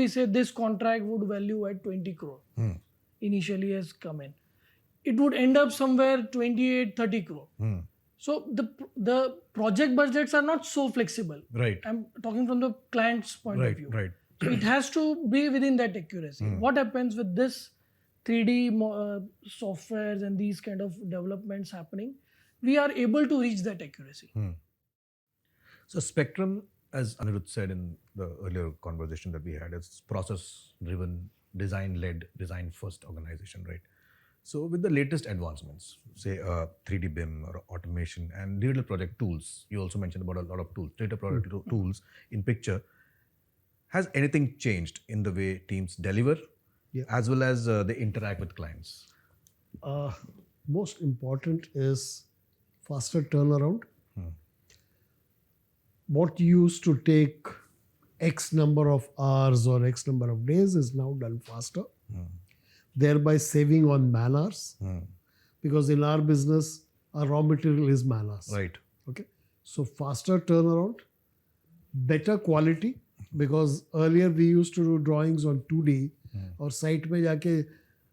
We say this contract would value at 20 crore initially has come in. It would end up somewhere 28, 30 crore. So the project budgets are not so flexible. Right. I'm talking from the client's point of view. Right. So it has to be within that accuracy. What happens with this 3D softwares and these kind of developments happening, we are able to reach that accuracy. So Spectrum, as Aniruddha said in the earlier conversation that we had, is process-driven, design-led, design-first organization, right? So with the latest advancements, say 3D BIM or automation and digital project tools, you also mentioned about a lot of tools, digital project tools in picture, has anything changed in the way teams deliver as well as they interact with clients? Most important is faster turnaround. What used to take X number of hours or X number of days is now done faster, thereby saving on man hours. Because in our business, our raw material is man hours. Right. Okay. So faster turnaround, better quality, because earlier we used to do drawings on 2D और site में जाके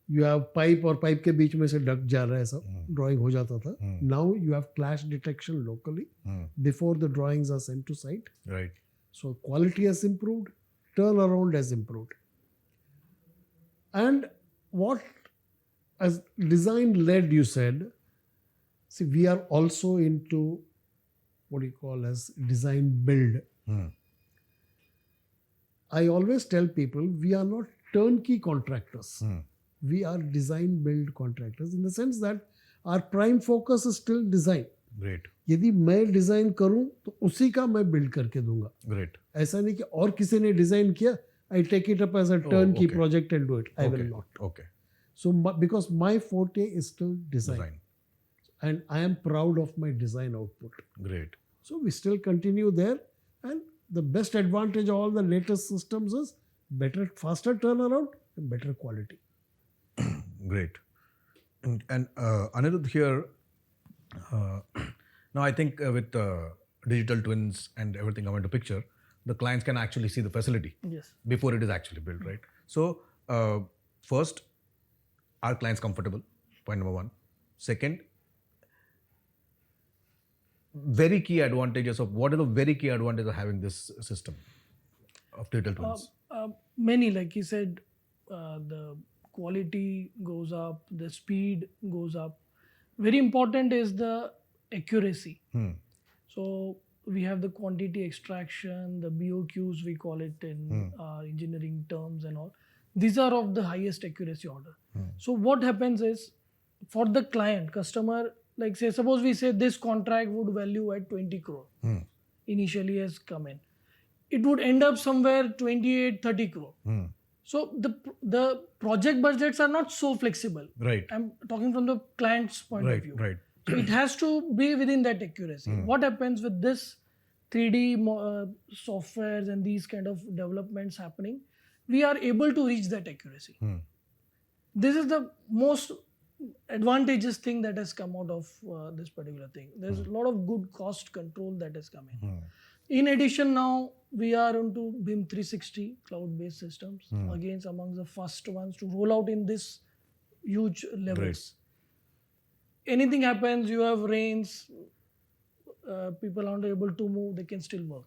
you have pipe और pipe के बीच में से duck जा रहा है सब drawing हो जाता था. Now you have clash detection locally before the drawings are sent to site. Right. So quality has improved, turnaround has improved. And what as design led you said, see we are also into what you call as design build. I always tell people we are not turnkey contractors. We are design build contractors in the sense that our prime focus is still design. Great. यदि मैं design करूं तो उसी का मैं build करके दूंगा. Great. ऐसा नहीं कि और किसी ने डिजाइन किया, I take it up as a turnkey project and do it. I will not. Okay. So because my forte is still design. And I am proud of my design output. Great. So we still continue there, and the best advantage of all the latest systems is better, faster turnaround and better quality. Great. And Aniruddha here, now I think with digital twins and everything coming into picture, the clients can actually see the facility before it is actually built, right? So first, are clients comfortable? Point number one. Second, very key advantages of what are the very key advantages of having this system of digital twins? Many, like you said, the quality goes up, the speed goes up. Very important is the accuracy. So we have the quantity extraction, the BOQs we call it in engineering terms and all. These are of the highest accuracy order. So what happens is, for the client, customer, like say, suppose we say this contract would value at 20 crore initially has come in. It would end up somewhere 28, 30 crore. So the project budgets are not so flexible. Right. I'm talking from the client's point of view. Right. So it has to be within that accuracy. What happens with this 3D softwares and these kind of developments happening, we are able to reach that accuracy. This is the most advantageous thing that has come out of this particular thing. There's a lot of good cost control that has come in. In addition, now we are into BIM 360 cloud-based systems. Again, among the first ones to roll out in this huge levels. Anything happens, you have rains, people aren't able to move, they can still work.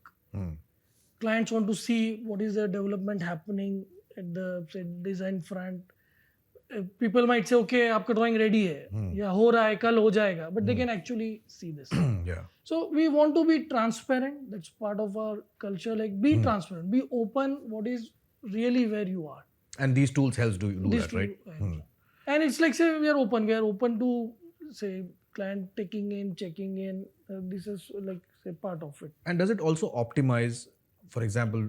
Clients want to see what is the development happening at the say, design front. People might say, okay, आपका drawing ready है, या हो रहा है, कल हो जाएगा, but they can actually see this. So we want to be transparent. That's part of our culture. Like be transparent, be open. What is really where you are. And these tools helps do that, right? And it's like say we are open to say client taking in, checking in. This is like say part of it. And does it also optimize, for example,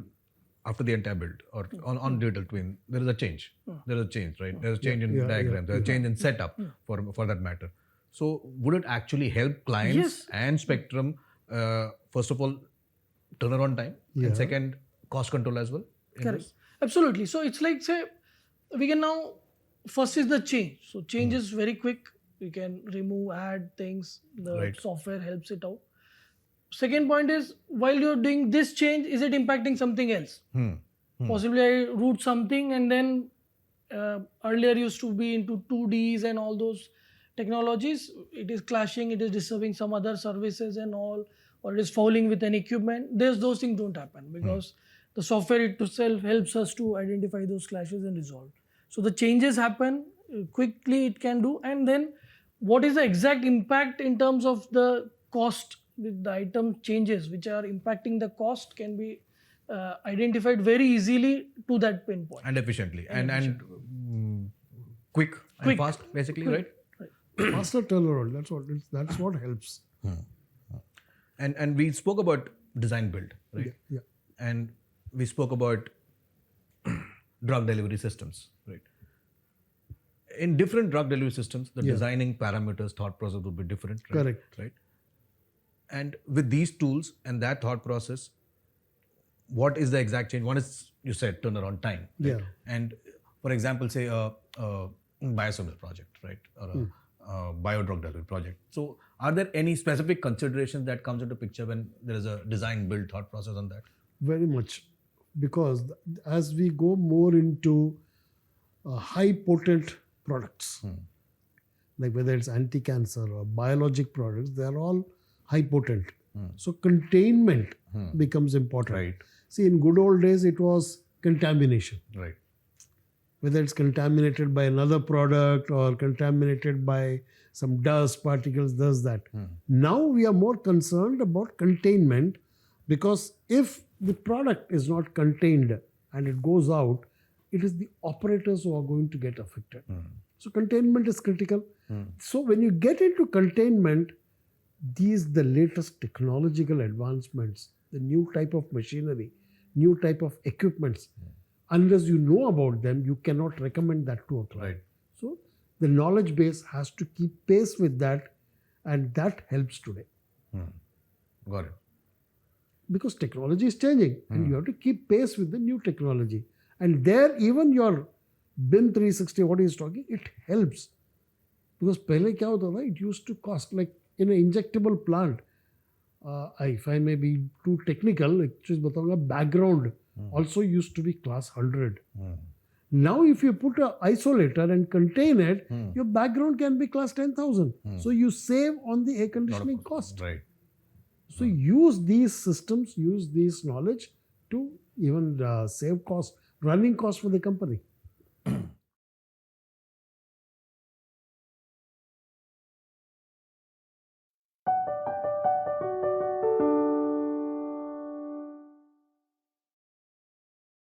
after the entire build or on digital twin, there is a change. There is a change, right? There is a change in diagram. There is a change in setup for that matter. So would it actually help clients and Spectrum, first of all, turnaround time and second, cost control as well? Correct. Absolutely. So it's like say, we can now, first is the change. So change is very quick. We can remove, add things. The software helps it out. Second point is, while you're doing this change, is it impacting something else? Possibly I route something, and then earlier used to be into 2Ds and all those technologies. It is clashing, it is disturbing some other services and all, or it is fouling with an equipment. Those things don't happen because the software itself helps us to identify those clashes and resolve. So the changes happen quickly, it can do. And then what is the exact impact in terms of the cost with the item changes which are impacting the cost can be identified very easily to that pinpoint. And efficiently. And quick and Quick. fast, basically, right? Faster turnaround. That's what helps. And we spoke about design build, right? Yeah. And we spoke about drug delivery systems, right? In different drug delivery systems, the designing parameters, thought process would be different, right? Correct. Right? And with these tools and that thought process, what is the exact change? One is, you said, turnaround time. Right? Yeah. And for example, say a biosimilar project, right? Or a biodrug delivery project. So are there any specific considerations that comes into picture when there is a design build thought process on that? Very much. Because as we go more into high potent products, like whether it's anti-cancer or biologic products, they're all high potent. So containment becomes important. Right. See, in good old days, it was contamination. Right. Whether it's contaminated by another product or contaminated by some dust, particles, that. Now we are more concerned about containment, because if the product is not contained and it goes out, it is the operators who are going to get affected. So containment is critical. So when you get into containment, the latest technological advancements, the new type of machinery, new type of equipments, unless you know about them, you cannot recommend that to a client. Right. So the knowledge base has to keep pace with that, and that helps today. Got it. Because technology is changing and you have to keep pace with the new technology. And there, even your BIM 360, what he is talking, it helps. Because pehle kya hota tha? It used to cost, like in an injectable plant, if I may be too technical, एक चीज बताऊंगा, background also used to be class 100. Now if you put an isolator and contain it, your background can be class 10,000. So you save on the air conditioning cost. Right. So use these systems, use this knowledge to even save cost, running cost for the company.